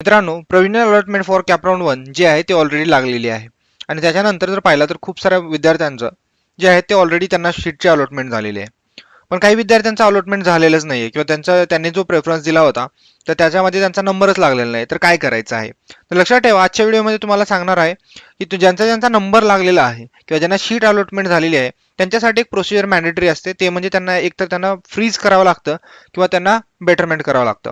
मित्रांनो, provisional allotment for cap round 1 जे आहे ते ऑलरेडी लागलेली आहे आणि त्याच्यानंतर जर पाहिलं तर खूप साऱ्या विद्यार्थ्यांचं जे आहे ते ऑलरेडी त्यांना शीटची अलॉटमेंट झालेली आहे. पण काही विद्यार्थ्यांचं अलॉटमेंट झालेलंच नाहीये किंवा त्यांनी जो प्रेफरन्स दिला होता तर त्याच्यामध्ये त्यांचा नंबरच लागलेला नाही. तर काय करायचं आहे? तर लक्षात ठेवा, आजच्या व्हिडिओमध्ये तुम्हाला सांगणार आहे की ज्यांचा ज्यांचा नंबर लागलेला आहे किंवा ज्यांना शीट अलॉटमेंट झालेली आहे त्यांच्यासाठी एक प्रोसिजर मॅन्डेटरी असते. ते म्हणजे त्यांना एकतर त्यांना फ्रीज करावं लागतं किंवा त्यांना बेटरमेंट करावं लागतं.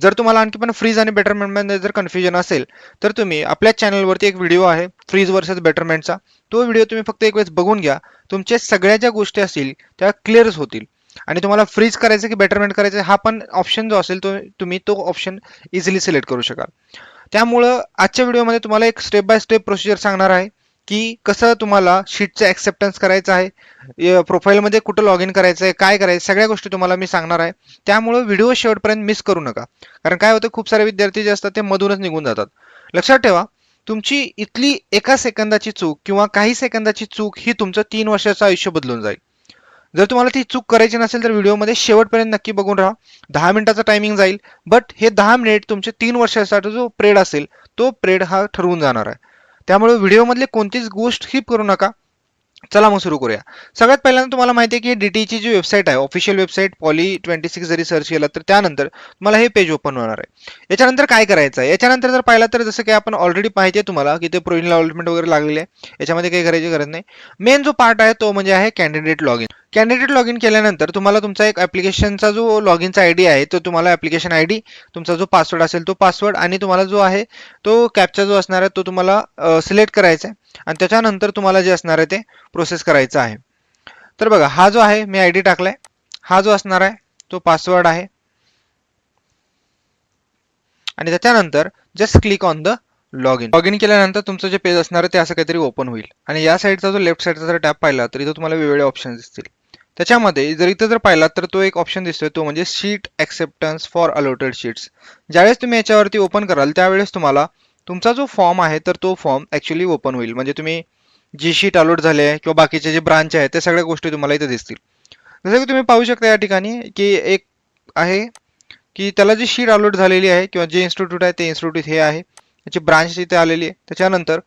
जर तुम्हाला आणखी पण फ्रीज आणि बेटरमेंटमध्ये जर कन्फ्युजन असेल तर तुम्ही आपल्या चॅनलवरती एक व्हिडिओ आहे फ्रीज वर्सेस बेटरमेंटचा, तो व्हिडिओ तुम्ही फक्त एक वेळेस बघून घ्या. तुमच्या सगळ्या ज्या गोष्टी असतील त्या क्लिअरच होतील आणि तुम्हाला फ्रीज करायचं की बेटरमेंट करायचं हा पण ऑप्शन जो असेल तो तुम्ही तो ऑप्शन इझिली सिलेक्ट करू शकाल. त्यामुळं आजच्या व्हिडिओमध्ये तुम्हाला एक स्टेप बाय स्टेप प्रोसिजर सांगणार आहे की कसं तुम्हाला शीटचं ॲक्सेप्टन्स करायचं आहे, प्रोफाईलमध्ये कुठं लॉग इन करायचं आहे, काय करायचं, सगळ्या गोष्टी तुम्हाला मी सांगणार आहे. त्यामुळं व्हिडिओ शेवटपर्यंत मिस करू नका, कारण काय होतं खूप सारे विद्यार्थी जे असतात ते मधूनच निघून जातात. लक्षात ठेवा, तुमची इथली एका सेकंदाची चूक किंवा काही सेकंदाची चूक ही तुमचं 3 वर्षाचं आयुष्य बदलून जाईल. जर तुम्हाला ती चूक करायची नसेल तर व्हिडिओमध्ये शेवटपर्यंत नक्की बघून राहा. 10 मिनिटाचा टायमिंग जाईल, बट हे 10 मिनिट तुमचे 3 वर्षासाठी जो प्रेड असेल तो प्रेड हा ठरवून जाणार आहे. त्यामुळे व्हिडिओमधले कोणतीच गोष्ट स्किप करू नका. चला मग सुरू करूया. सगळ्यात पहिल्यांदा तुम्हाला माहिती आहे की डीटीची जी वेबसाईट आहे, ऑफिशियल वेबसाईट पॉली26 जरी सर्च केलं तर त्यानंतर तुम्हाला हे पेज ओपन होणार आहे. याच्यानंतर काय करायचं आहे? याच्यानंतर जर पाहिलं तर जसं की आपण ऑलरेडी माहिती आहे तुम्हाला की ते प्रोव्हिजनल अलॉटमेंट वगैरे लागलेले आहे, याच्यामध्ये काही करायची गरज नाही. मेन जो पार्ट आहे तो म्हणजे आहे candidate log in. Candidate log in केल्यानंतर तुम्हाला तुमचा एक ॲप्लिकेशनचा जो लॉग इनचा आयडी आहे तो तुम्हाला ॲप्लिकेशन आयडी, तुमचा जो पासवर्ड असेल तो पासवर्ड आणि तुम्हाला जो आहे तो कॅप्चा जो असणार आहे तो तुम्हाला सिलेक्ट करायचा आहे आणि त्याच्यानंतर तुम्हाला जे असणार आहे ते प्रोसेस करायचं आहे. तर बघा, हा जो आहे मी आयडी टाकलाय, हा जो असणार आहे तो पासवर्ड आहे आणि त्याच्यानंतर just click on the log in. Log in केल्यानंतर तुमचं जे पेज असणार आहे ते असं काहीतरी ओपन होईल आणि या साईडचा जो लेफ्ट साईडचा जर टॅब पाहिला तर इथं तुम्हाला वेगवेगळे ऑप्शन दिसतील. त्याच्यामध्ये जर इथं जर पाहिला तर तो एक ऑप्शन दिसतोय तो म्हणजे sheet acceptance for allotted sheets. ज्यावेळेस तुम्ही याच्यावरती ओपन कराल त्यावेळेस तुम्हाला तुमचा जो फॉर्म आहे तर तो फॉर्म ॲक्च्युली ओपन होईल. म्हणजे तुम्ही जी शीट अलॉट झाली आहे किंवा बाकीचे जे ब्रांच आहे त्या सगळ्या गोष्टी तुम्हाला इथे दिसतील. जसं की तुम्ही पाहू शकता या ठिकाणी की एक आहे की त्याला जी शीट अलॉट झालेली आहे किंवा जे इन्स्टिट्यूट आहे ते इन्स्टिट्यूट हे आहे, त्याची ब्रांच इथे आलेली आहे. त्याच्यानंतर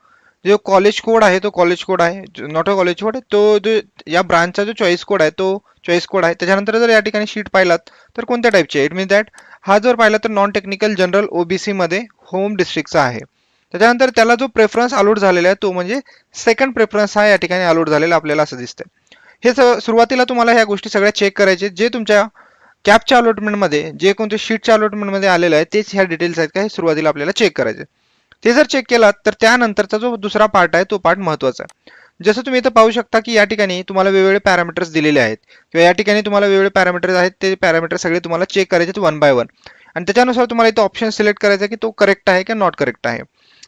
जो कॉलेज कोड आहे तो कॉलेज कोड आहे, नॉट अ कॉलेज कोड, तो जो या ब्रांचचा जो चॉईस कोड आहे तो चॉईस कोड आहे. त्याच्यानंतर जर या ठिकाणी शीट पाहिलात तर कोणत्या टाईपची आहे, इट मीन्स दॅट हा जर पाहिला तर नॉन टेक्निकल जनरल ओबीसी मध्ये होम डिस्ट्रिक्टचा आहे. त्याच्यानंतर त्याला जो प्रेफरन्स अलॉट झालेला आहे तो म्हणजे सेकंड प्रेफरन्स हा या ठिकाणी अलॉट झालेला आपल्याला असं दिसतंय. हे सुरुवातीला तुम्हाला ह्या गोष्टी सगळ्या चेक करायचे. जे तुमच्या कॅपच्या अलॉटमेंटमध्ये जे कोणत्या शीटच्या अलॉटमेंटमध्ये आलेलं आहे तेच ह्या डिटेल्स आहेत का हे सुरुवातीला आपल्याला चेक करायचे. ते जर चेक केलात तर त्यानंतरचा जो दुसरा पार्ट आहे तो पार्ट महत्त्वाचा आहे. जसं तुम्ही इथं पाहू शकता की या ठिकाणी तुम्हाला वेगवेगळे पॅरामीटर्स दिलेले आहेत किंवा या ठिकाणी तुम्हाला वेगवेगळे पॅरामीटर्स आहेत, ते पॅरामीटर सगळे तुम्हाला चेक करायचे वन बाय वन आणि त्याच्यानुसार तुम्हाला इथं ऑप्शन सिलेक्ट करायचा की तो करेक्ट आहे की नॉट करेक्ट आहे.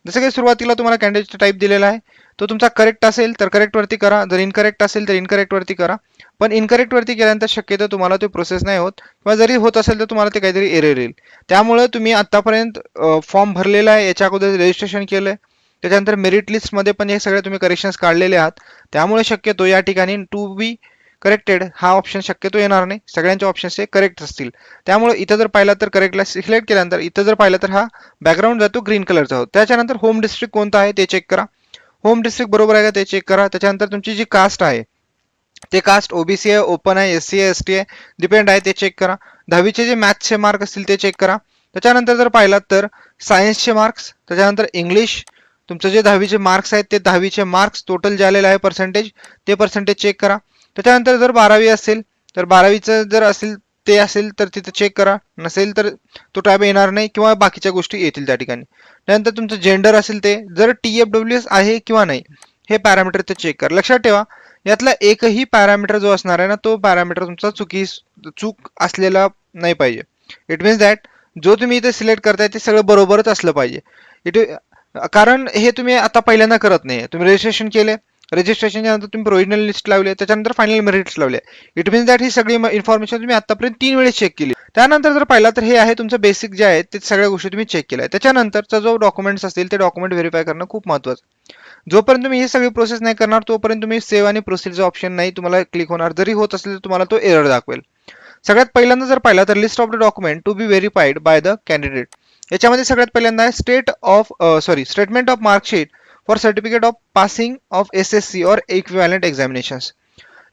जसं की सुरुवातीला तुम्हाला कॅन्डिडेटचा टाईप दिलेला आहे, तो तुमचा करेक्ट असेल तर करेक्ट वरती करा, जर इनकरेक्ट असेल तर इनकरेक्ट वरती करा. पण इनकरेक्ट वरती केल्यानंतर शक्यतो तुम्हाला ते प्रोसेस नाही होत किंवा जरी होत असेल तर तुम्हाला ते काहीतरी एरर येईल. त्यामुळे तुम्ही आतापर्यंत फॉर्म भरलेला आहे, याच्या अगोदर रजिस्ट्रेशन केलंय, त्याच्यानंतर मेरिट लिस्टमध्ये पण हे सगळे तुम्ही करेक्शन्स काढलेले आहात. त्यामुळे शक्यतो या ठिकाणी टू बी करेक्टेड हा ऑप्शन शक्यतो येणार नाही, सगळ्यांचे ऑप्शन्स हे करेक्ट असतील. त्यामुळे इथं जर पाहिला तर करेक्टला सिलेक्ट केल्यानंतर इथं जर पाहिलं तर हा बॅकग्राऊंड जातो ग्रीन कलरचा होतो. त्याच्यानंतर होम डिस्ट्रिक्ट कोणता आहे ते चेक करा, होम डिस्ट्रिक्ट बरोबर आहे का ते चेक करा. त्याच्यानंतर तुमची जी कास्ट आहे ते कास्ट ओबीसी आहे, ओपन आहे, एससी आहे, एसटी आहे, डिपेंड आहे ते चेक करा. 10वीचे जे मॅथ्सचे मार्क असतील ते चेक करा. त्याच्यानंतर जर पाहिलात तर सायन्सचे मार्क्स, त्याच्यानंतर इंग्लिश, तुमचं जे 10वीचे मार्क्स आहेत ते 10वीचे मार्क्स टोटल जे आलेलं आहे पर्सेंटेज ते पर्सेंटेज चेक करा. त्याच्यानंतर जर 12वी असेल तर 12वीचं जर असेल ते असेल तर तिथं चेक करा, नसेल तर तो टॅब येणार नाही किंवा बाकीच्या गोष्टी येतील त्या ठिकाणी. त्यानंतर तुमचं जेंडर असेल ते, जर TFWS आहे किंवा नाही हे पॅरामीटर ते चेक करा. लक्षात ठेवा, यातला एकही पॅरामीटर जो असणार आहे ना तो पॅरामीटर तुमचा चूक असलेला नाही पाहिजे. इट मीन्स दॅट जो तुम्ही इथे सिलेक्ट करताय ते सगळं बरोबरच असलं पाहिजे. कारण हे तुम्ही आता पहिल्यांदा करत नाही, तुम्ही रजिस्ट्रेशन केले, रजिस्ट्रेशनच्या नंतर तुम्ही प्रोव्हिजनल लिस्ट लावली, त्याच्यानंतर फायनल मेरिट्स लावले. इट मीन्स दॅट ही सगळी इन्फॉर्मेशन तुम्ही आतापर्यंत 3 वेळेस चेक केली. त्यानंतर जर पाहिला तर हे आहे तुमचं बेसिक जे आहे ते सगळ्या गोष्टी तुम्ही चेक केल्या. त्याच्यानंतरचा जो डॉक्युमेंट्स असतील ते डॉक्युमेंट व्हेरीफाय करणं खूप महत्त्वाचं. जोपर्यंत तुम्ही ही सगळी प्रोसेस नाही करणार तोपर्यंत तुम्ही सेव्ह आणि प्रोसीडचा ऑप्शन नाही तुम्हाला क्लिक होणार. जरी होत असेल तर तुम्हाला तो एरर दाखवेल. सगळ्यात पहिल्यांदा जर पाहिला तर list of the document to be verified by the candidate. याच्यामध्ये सगळ्यात पहिल्यांदा आहे statement of marksheet for certificate of passing of SSC or equivalent examinations.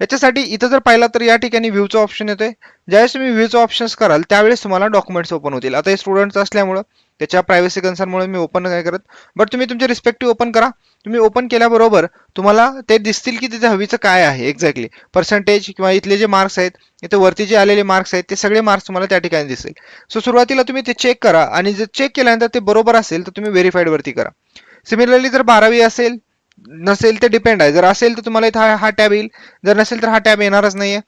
याच्यासाठी इथं जर पाहिलं तर या ठिकाणी व्ह्यूचा ऑप्शन येतोय. ज्यावेळेस तुम्ही व्ह्यूचा ऑप्शन्स कराल त्यावेळेस तुम्हाला डॉक्युमेंट्स ओपन होतील. आता हे स्टुडंट्स असल्यामुळं त्याच्या प्रायव्हसी कन्सर्नमुळे मी ओपन नाही करत, बट तुम्ही तुमचे रिस्पेक्टिव्ह ओपन करा. तुम्ही ओपन केल्याबरोबर तुम्हाला ते दिसतील की तिथे हवीचं काय आहे एक्झॅक्टली पर्सेंटेज किंवा इथले जे मार्क्स आहेत, इथे वरती जे आलेले मार्क्स आहेत ते सगळे मार्क्स तुम्हाला त्या ठिकाणी दिसेल. सो सुरुवातीला तुम्ही ते चेक करा आणि जर चेक केल्यानंतर ते बरोबर असेल तर तुम्ही व्हेरीफाईड वरती करा. सिमिलरली जर 12वी असेल नसेल ते डिपेंड आहे. जर असेल तर तुम्हाला इथं हा टॅब येईल, जर नसेल तर हा टॅब येणारच नाहीये.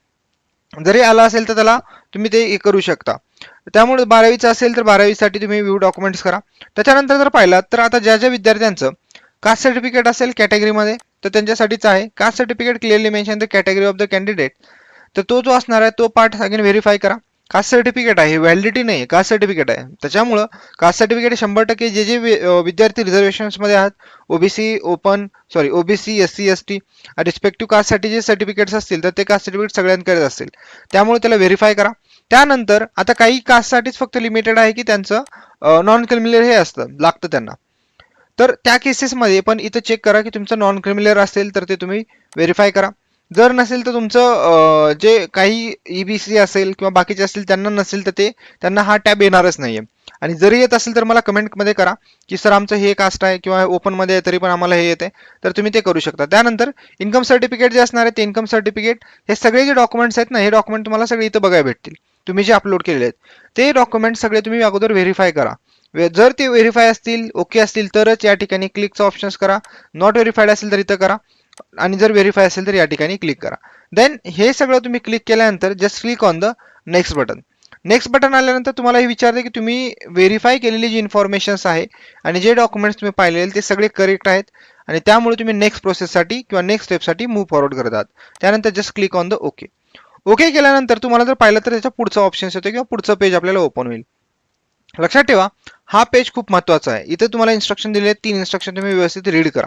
जरी आला असेल तर त्याला तुम्ही ते करू शकता. त्यामुळे 12वीचं असेल तर 12वीसाठी तुम्ही व्ह्यू डॉक्युमेंट्स करा. त्याच्यानंतर जर पाहिलात तर आता ज्या ज्या विद्यार्थ्यांचं कास्ट सर्टिफिकेट असेल कॅटेगरीमध्ये तर त्यांच्यासाठीच आहे. Caste certificate clearly mention the category of the candidate, तर तो जो असणार आहे तो पार्ट अगेन व्हेरीफाय करा. कास्ट सर्टिफिकेट आहे, व्हॅलिडिटी नाही, कास्ट सर्टिफिकेट आहे. त्याच्यामुळं कास्ट सर्टिफिकेट 100% जे जे विद्यार्थी रिझर्वेशन्समध्ये आहात, ओबीसी SC ST रिस्पेक्टिव्ह कास्टसाठी जे सर्टिफिकेट्स असतील तर ते कास्ट सर्टिफिकेट सगळ्यांकडे असतील. त्यामुळे त्याला व्हेरीफाय करा. त्यानंतर आता काही कास्टसाठीच फक्त लिमिटेड आहे की त्यांचं नॉन क्रिमिनल हे लागतं त्यांना, तर त्या केसेसमध्ये पण इथं चेक करा की तुमचं नॉन क्रिमिनल असेल तर ते तुम्ही व्हेरीफाय करा. जर नसेल तर तुमचं जे काही EBC असेल किंवा बाकीचे असतील त्यांना नसेल तर त्यांना हा टॅब येणारच नाहीये. आणि जरी येत असेल तर मला कमेंटमध्ये करा की सर आमचं हे कास्ट आहे किंवा ओपनमध्ये आहे तरी पण आम्हाला हे येते, तर तुम्ही ते करू शकता. त्यानंतर इन्कम सर्टिफिकेट जे असणार आहे ते इन्कम सर्टिफिकेट हे सगळे जे डॉक्युमेंट्स आहेत ना, हे डॉक्युमेंट तुम्हाला सगळे इथं बघायला भेटतील. तुम्ही जे अपलोड केलेले आहेत ते डॉक्युमेंट सगळे तुम्ही अगोदर व्हेरीफाय करा. जर ते व्हेरीफाय असतील, ओके असतील तरच या ठिकाणी क्लिकचा ऑप्शन्स करा. नॉट व्हेरीफाईड असेल तर इथं करा आणि जर व्हेरीफाय असेल तर या ठिकाणी क्लिक करा. देन हे सगळं तुम्ही क्लिक केल्यानंतर just click on the next button. Next button आल्यानंतर तुम्हाला हे विचारते की तुम्ही व्हेरीफाय केलेली जी इन्फॉर्मेशन्स आहे आणि जे डॉक्युमेंट्स तुम्ही पाहिलेले ते सगळे करेक्ट आहेत आणि त्यामुळे तुम्ही नेक्स्ट प्रोसेससाठी किंवा नेक्स्ट स्टेपसाठी मूव्ह फॉरवर्ड करत आहात. त्यानंतर just click on the okay. Okay केल्यानंतर तुम्हाला जर पाहिलं तर त्याच्या पुढचा ऑप्शन्स येतो किंवा पुढचं पेज आपल्याला ओपन होईल. लक्षात ठेवा हा पेज खूप महत्त्वाचा आहे. इथे तुम्हाला इन्स्ट्रक्शन दिले आहेत, 3 इन्स्ट्रक्शन तुम्ही व्यवस्थित रीड करा.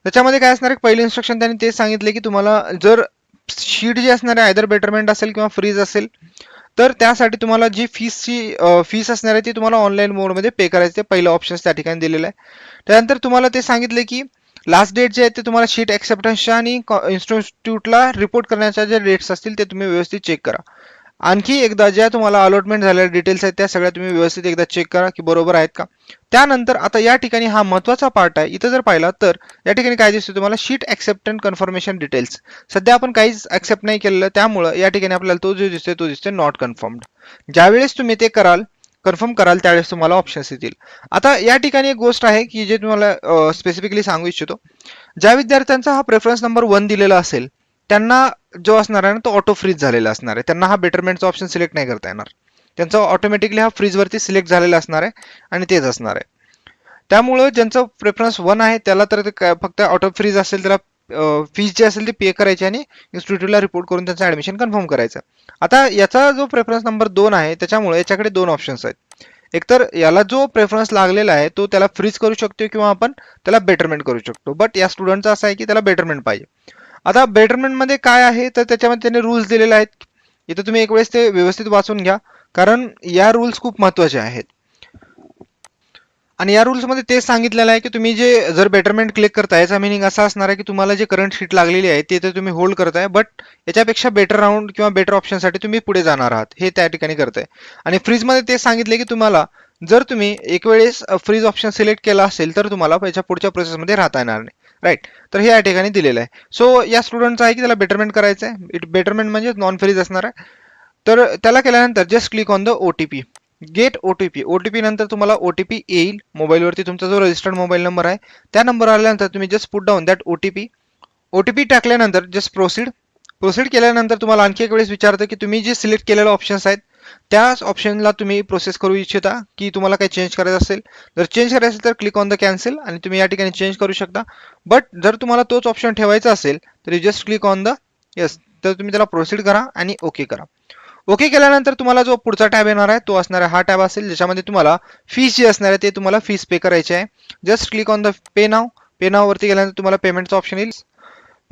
त्याच्यामध्ये काय असणार आहे, पहिलं इन्स्ट्रक्शन त्यांनी ते सांगितले की तुम्हाला जर शीट जी असणार आहे आयदर बेटरमेंट असेल किंवा फ्रीज असेल तर त्यासाठी तुम्हाला जी फीस असणार आहे ती तुम्हाला ऑनलाईन मोडमध्ये पे करायचे. पहिलं ऑप्शन त्या ठिकाणी दिलेलं आहे. त्यानंतर तुम्हाला ते सांगितले की लास्ट डेट जे आहे ते तुम्हाला शीट ॲक्सेप्टन्सच्या आणि इन्स्टिट्यूटला रिपोर्ट करण्याच्या जे डेट्स असतील ते तुम्ही व्यवस्थित चेक करा. आणखी एकदा ज्या तुम्हाला अलॉटमेंट झालेल्या डिटेल्स आहेत त्या सगळ्या तुम्ही व्यवस्थित एकदा चेक करा की बरोबर आहेत का. त्यानंतर आता या ठिकाणी हा महत्त्वाचा पार्ट आहे. इथं जर पाहिला तर या ठिकाणी काय दिसतं तुम्हाला शीट ॲक्सेप्टन्स कन्फर्मेशन डिटेल्स. सध्या आपण काहीच ॲक्सेप्ट नाही केलेलं त्यामुळं या ठिकाणी आपल्याला तो जो दिसतोय तो दिसतोय नॉट कन्फर्म्ड. ज्यावेळेस तुम्ही ते कन्फर्म कराल त्यावेळेस तुम्हाला ऑप्शन्स येतील. आता या ठिकाणी एक गोष्ट आहे की जे तुम्हाला स्पेसिफिकली सांगू इच्छितो. ज्या विद्यार्थ्यांचा हा प्रेफरन्स नंबर 1 दिलेला असेल त्यांना जो असणार आहे ना तो ऑटो फ्रीज झालेला असणार आहे. त्यांना हा बेटरमेंटचा ऑप्शन सिलेक्ट नाही करता येणार. त्यांचा ऑटोमॅटिकली हा फ्रीजवरती सिलेक्ट झालेला असणार आहे आणि तेच असणार आहे. त्यामुळं ज्यांचं प्रेफरन्स 1 आहे त्याला तर ते फक्त ऑटो फ्रीज असेल त्याला फीज जी असेल ती पे करायची आणि इन्स्टिट्यूटला रिपोर्ट करून त्यांचं ॲडमिशन कन्फर्म करायचं. आता याचा जो प्रेफरन्स नंबर 2 आहे त्याच्यामुळे याच्याकडे 2 ऑप्शन्स आहेत. एकतर याला जो प्रेफरन्स लागलेला आहे तो त्याला फ्रीज करू शकतो किंवा आपण त्याला बेटरमेंट करू शकतो. बट या स्टुडंटचा असं आहे की त्याला बेटरमेंट पाहिजे. आता बेटरमेंटमध्ये काय आहे तर त्याच्यामध्ये त्यांनी रूल्स दिलेले आहेत. इथं तुम्ही एक वेळेस ते व्यवस्थित वाचून घ्या कारण या रूल्स खूप महत्त्वाचे आहेत. आणि या रूल्समध्ये तेच सांगितलेलं आहे की तुम्ही जे जर बेटरमेंट क्लिक करताय याचा मिनिंग असा असणार आहे की तुम्हाला जे करंट शीट लागलेली आहे ते तुम्ही होल्ड करताय, बट याच्यापेक्षा बेटर राऊंड किंवा बेटर ऑप्शनसाठी तुम्ही पुढे जाणार आहात हे त्या ठिकाणी करताय. आणि फ्रीजमध्ये ते सांगितले की तुम्हाला जर तुम्ही एक वेळेस फ्रीज ऑप्शन सिलेक्ट केला असेल तर तुम्हाला याच्या पुढच्या प्रोसेसमध्ये राहता येणार नाही. राईट, तर हे या ठिकाणी दिलेलं आहे. सो या स्टुडंटचं आहे की त्याला बेटरमेंट करायचं आहे. बेटरमेंट म्हणजे नॉन फ्रीज असणार आहे. तर त्याला केल्यानंतर just click on the OTP. Get OTP. OTP नंतर तुम्हाला OTP येईल मोबाईलवरती. तुमचा जो रजिस्टर्ड मोबाईल नंबर आहे त्या नंबर आल्यानंतर तुम्ही just put down that OTP टाकल्यानंतर जस्ट प्रोसीड केल्यानंतर तुम्हाला आणखी एक वेळेस विचारतं की तुम्ही जे सिलेक्ट केलेले ऑप्शन्स आहेत त्याच ऑप्शनला तुम्ही प्रोसेस करू इच्छिता की तुम्हाला काही चेंज करायचं असेल. जर चेंज करायचं असेल तर क्लिक ऑन द कॅन्सल आणि तुम्ही या ठिकाणी चेंज करू शकता. बट जर तुम्हाला तोच ऑप्शन ठेवायचा असेल तर just click on the yes, तर तुम्ही त्याला प्रोसीड करा आणि ओके करा. ओके केल्यानंतर तुम्हाला जो पुढचा टॅब येणार आहे तो असणार आहे हा टॅब असेल ज्याच्यामध्ये तुम्हाला फीस जी असणार आहे ते तुम्हाला फीस पे करायची आहे. Just click on the pay now. Pay now वरती गेल्यानंतर तुम्हाला पेमेंटचा ऑप्शन येईल.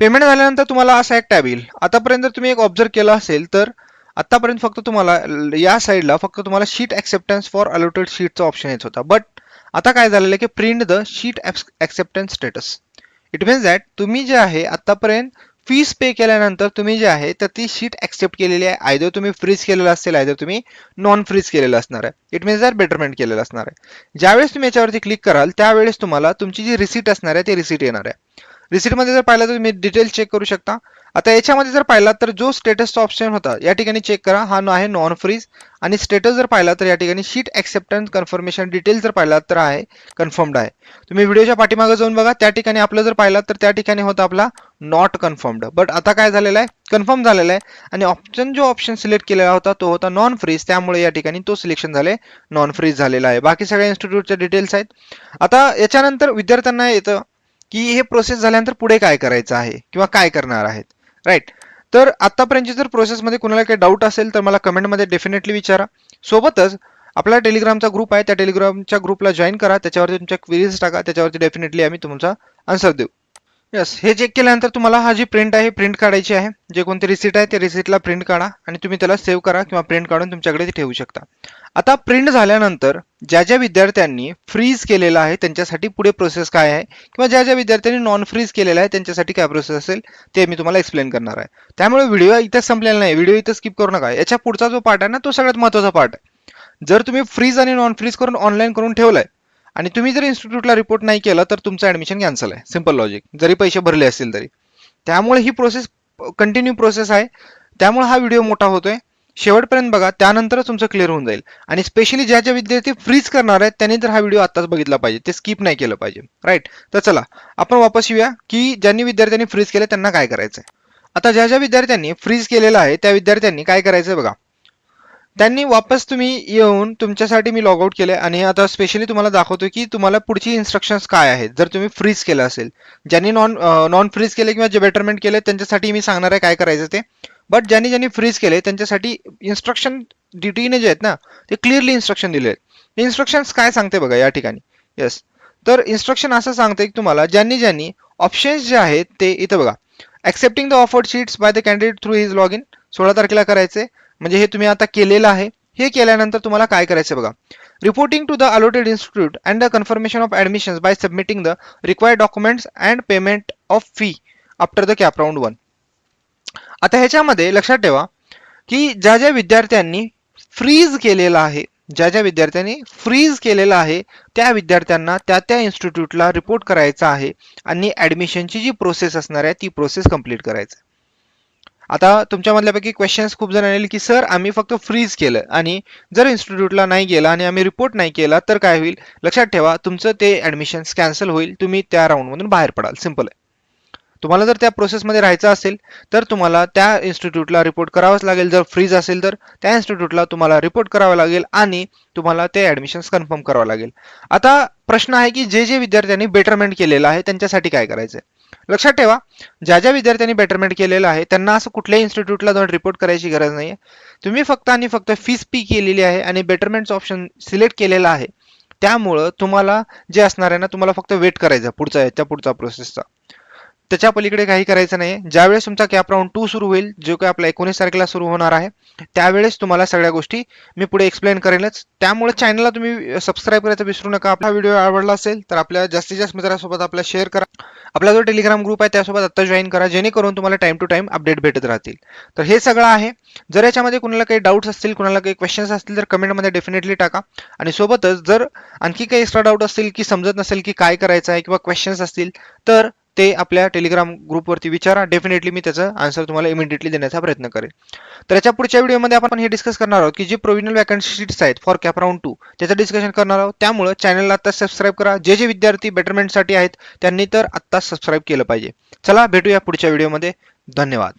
पेमेंट झाल्यानंतर तुम्हाला असा एक टॅब येईल. आतापर्यंत तुम्ही एक ऑब्झर्व केला असेल तर आतापर्यंत फक्त तुम्हाला या साईडला फक्त तुम्हाला शीट ऍक्सेप्टन्स फॉर अलॉटेड शीटचा ऑप्शन येत होता. बट आता काय झालेलं आहे की print the seat acceptance status. It means that तुम्ही जे आहे आतापर्यंत फीस पे केल्यानंतर तुम्ही जे आहे तर ती शीट ऍक्सेप्ट केलेली आहे. आयदर तुम्ही फ्रीज केलेलं असेल, आयदर तुम्ही नॉन फ्रीज केलेलं असणार आहे. इट मीन्स दॅट बेटरमेंट केलेलं असणार आहे. ज्यावेळेस तुम्ही याच्यावरती क्लिक कराल त्यावेळेस तुम्हाला तुमची जी रिसीट असणार आहे ती रिसीट येणार आहे. रिसीटमध्ये जर पाहिलं तर तुम्ही डिटेल चेक करू शकता. आता याच्यामध्ये जर पाहिला तर जो स्टेटसचा ऑप्शन होता या ठिकाणी चेक करा, हा आहे नॉन फ्रीज. आणि स्टेटस जर पाहिला तर या ठिकाणी शीट ऍक्सेप्टन्स कन्फर्मेशन डिटेल जर पाहिला तर आहे कन्फर्म्ड आहे. तुम्ही व्हिडिओच्या पाठीमागे जाऊन बघा, त्या ठिकाणी आपलं जर पाहिलं तर त्या ठिकाणी होता आपला नॉट कन्फर्म्ड. बट आता काय झालेलं आहे, कन्फर्म झालेला आहे. आणि जो ऑप्शन सिलेक्ट केलेला होता तो होता नॉन फ्रीज, त्यामुळे या ठिकाणी तो सिलेक्शन झाले नॉन फ्रीज झालेला आहे. बाकी सगळ्या इन्स्टिट्यूटच्या डिटेल्स आहेत. आता याच्यानंतर विद्यार्थ्यांना येतं की हे प्रोसेस झाल्यानंतर पुढे काय करायचं आहे किंवा काय करणार आहेत, राईट. तर आतापर्यंतची जर प्रोसेसमध्ये कुणाला काही डाऊट असेल तर मला कमेंटमध्ये डेफिनेटली विचारा. सोबतच आपला टेलिग्रामचा ग्रुप आहे, त्या टेलिग्रामच्या ग्रुपला जॉईन करा, त्याच्यावरती तुमच्या क्वेरीज टाका, त्याच्यावरती डेफिनेटली आम्ही तुमचा आन्सर देऊ. यस, हे चेक केल्यानंतर तुम्हाला हा जी प्रिंट आहे प्रिंट काढायची आहे. जे कोणती रिसीट आहे ते रिसीटला प्रिंट काढा आणि तुम्ही त्याला सेव्ह करा किंवा प्रिंट काढून तुमच्याकडे ठेवू शकता. आता प्रिंट झाल्यानंतर ज्या ज्या विद्यार्थ्यांनी फ्रीज केलेलं आहे त्यांच्यासाठी पुढे प्रोसेस काय आहे किंवा ज्या ज्या विद्यार्थ्यांनी नॉन फ्रीज केलेलं आहे त्यांच्यासाठी काय प्रोसेस असेल ते मी तुम्हाला एक्सप्लेन करणार आहे. त्यामुळे व्हिडिओ इथंच संपलेला नाही, व्हिडिओ इथं स्किप करू नका. याच्या पुढचा जो पार्ट आहे ना तो सगळ्यात महत्त्वाचा पार्ट आहे. जर तुम्ही फ्रीज आणि नॉन फ्रीज करून ऑनलाईन करून ठेवलाय आणि तुम्ही जर इन्स्टिट्यूटला रिपोर्ट नाही केलं तर तुमचं ऍडमिशन कॅन्सल आहे. सिंपल लॉजिक, जरी पैसे भरले असतील तरी. त्यामुळे ही प्रोसेस कंटिन्यू प्रोसेस आहे. त्यामुळे हा व्हिडिओ मोठा होतोय, शेवटपर्यंत बघा, त्यानंतरच तुमचं क्लिअर होऊन जाईल. आणि स्पेशली ज्या ज्या विद्यार्थी फ्रीज करणार आहेत त्यांनी तर हा व्हिडिओ आत्ताच बघितला पाहिजे, ते स्किप नाही केलं पाहिजे, राईट. तर चला आपण वापस येऊया की ज्यांनी विद्यार्थ्यांनी फ्रीज केले त्यांना काय करायचंय. आता ज्या ज्या विद्यार्थ्यांनी फ्रीज केलेलं आहे त्या विद्यार्थ्यांनी काय करायचंय बघा. त्यांनी वापस तुम्ही येऊन तुमच्यासाठी मी लॉग आउट केले आणि आता स्पेशली तुम्हाला दाखवतो की तुम्हाला पुढची इन्स्ट्रक्शन्स काय आहेत जर तुम्ही फ्रीज केलं असेल. ज्यांनी नॉन फ्रीज केले किंवा जे बेटरमेंट केले त्यांच्यासाठी मी सांगणार आहे काय करायचं ते. बट ज्यांनी ज्यांनी फ्रीज केले त्यांच्यासाठी इन्स्ट्रक्शन ड्युटीने जे आहेत ना ते क्लिअरली इन्स्ट्रक्शन दिले आहेत. इन्स्ट्रक्शन्स काय सांगते बघा या ठिकाणी. येस, तर इन्स्ट्रक्शन असं सांगते की तुम्हाला ज्यांनी ज्यांनी ऑप्शन्स जे आहेत ते इथं बघा. Accepting the offered sheets bye the candidate through his log in 16 तारखेला करायचे, म्हणजे हे तुम्ही आता केलेलं आहे. हे केल्यानंतर तुम्हाला काय करायचं बघा. Reporting to the allotted institute and the confirmation of admissions by submitting the required documents and payment of fee after the CAP round 1. आता ह्याच्यामध्ये लक्षात ठेवा की ज्या ज्या विद्यार्थ्यांनी फ्रीज केलेला आहे, ज्या ज्या विद्यार्थ्यांनी फ्रीज केलेला आहे त्या विद्यार्थ्यांना त्या त्या इन्स्टिट्यूटला रिपोर्ट करायचा आहे आणि ऍडमिशनची जी प्रोसेस असणार आहे ती प्रोसेस कंप्लीट करायचं. आता तुमच्यामधल्यापैकी क्वेश्चन्स खूप जण आले की सर आम्ही फक्त फ्रीज केलं आणि जर इन्स्टिट्यूटला नाही गेला आणि आम्ही रिपोर्ट नाही केला तर काय होईल. लक्षात ठेवा तुमचं ते ऍडमिशन्स कॅन्सल होईल, तुम्ही त्या राऊंडमधून बाहेर पडाल. सिंपल आहे. तुम्हाला जर त्या प्रोसेसमध्ये राहायचं असेल तर तुम्हाला त्या इन्स्टिट्यूटला रिपोर्ट करावंच लागेल. जर फ्रीज असेल तर त्या इन्स्टिट्यूटला तुम्हाला रिपोर्ट करावं लागेल आणि तुम्हाला ते ऍडमिशन्स कन्फर्म करावं लागेल. आता प्रश्न आहे की जे जे विद्यार्थ्यांनी बेटरमेंट केलेलं आहे त्यांच्यासाठी काय करायचं. लक्षात ठेवा ज्या ज्या विद्यार्थ्यांनी बेटरमेंट केलेलं आहे त्यांना असं कुठल्याही इन्स्टिट्यूटला जाऊन रिपोर्ट करायची गरज नाही. तुम्ही फक्त आणि फक्त फीस पे केलेली आहे आणि बेटरमेंटचं ऑप्शन सिलेक्ट केलेलं आहे. त्यामुळं तुम्हाला जे असणार आहे ना तुम्हाला फक्त वेट करायचं पुढचा प्रोसेसचा. त्याच्या पलीकडे काही करायचं नाही. ज्यावेळेस तुमचा कॅप राऊंड 2 सुरू होईल, जो काही आपला 19 तारखेला सुरू होणार आहे, त्यावेळेस तुम्हाला सगळ्या गोष्टी मी पुढे एक्सप्लेन करेनच. त्यामुळे चॅनलला तुम्ही सबस्क्राईब करायचं विसरू नका. आपला व्हिडिओ आवडला असेल तर आपल्या जास्तीत जास्त मित्रांसोबत आपला शेअर करा. आपला जो टेलिग्राम ग्रुप आहे त्यासोबत आता जॉईन करा, जेणेकरून तुम्हाला टाइम टू टाइम अपडेट भेटत राहतील. तर हे सगळं आहे. जर याच्यामध्ये कुणाला काही डाऊट्स असतील, कुणाला काही क्वेश्चन्स असतील तर कमेंटमध्ये डेफिनेटली टाका. आणि सोबतच जर आणखी काही एक्स्ट्रा डाऊट असतील की समजत नसेल की काय करायचं आहे किंवा क्वेश्चन्स असतील तर ते आपल्या टेलिग्राम ग्रुपवरती विचारा. डेफिनेटली मी त्याचं आन्सर तुम्हाला इमिडिएटली देण्याचा प्रयत्न करेन. तर याच्या पुढच्या व्हिडिओमध्ये आपण हे डिस्कस करणार आहोत की जे प्रोव्हिजनल वॅकन्सी शीट्स आहेत फॉर कॅप राऊंड 2 त्याचं डिस्कशन करणार आहोत. त्यामुळे चॅनलला आता सबस्क्राईब करा. जे जे विद्यार्थी बेटरमेंटसाठी आहेत त्यांनी तर आत्ताच सबस्क्राईब केलं पाहिजे. चला भेटूया पुढच्या व्हिडिओमध्ये. धन्यवाद.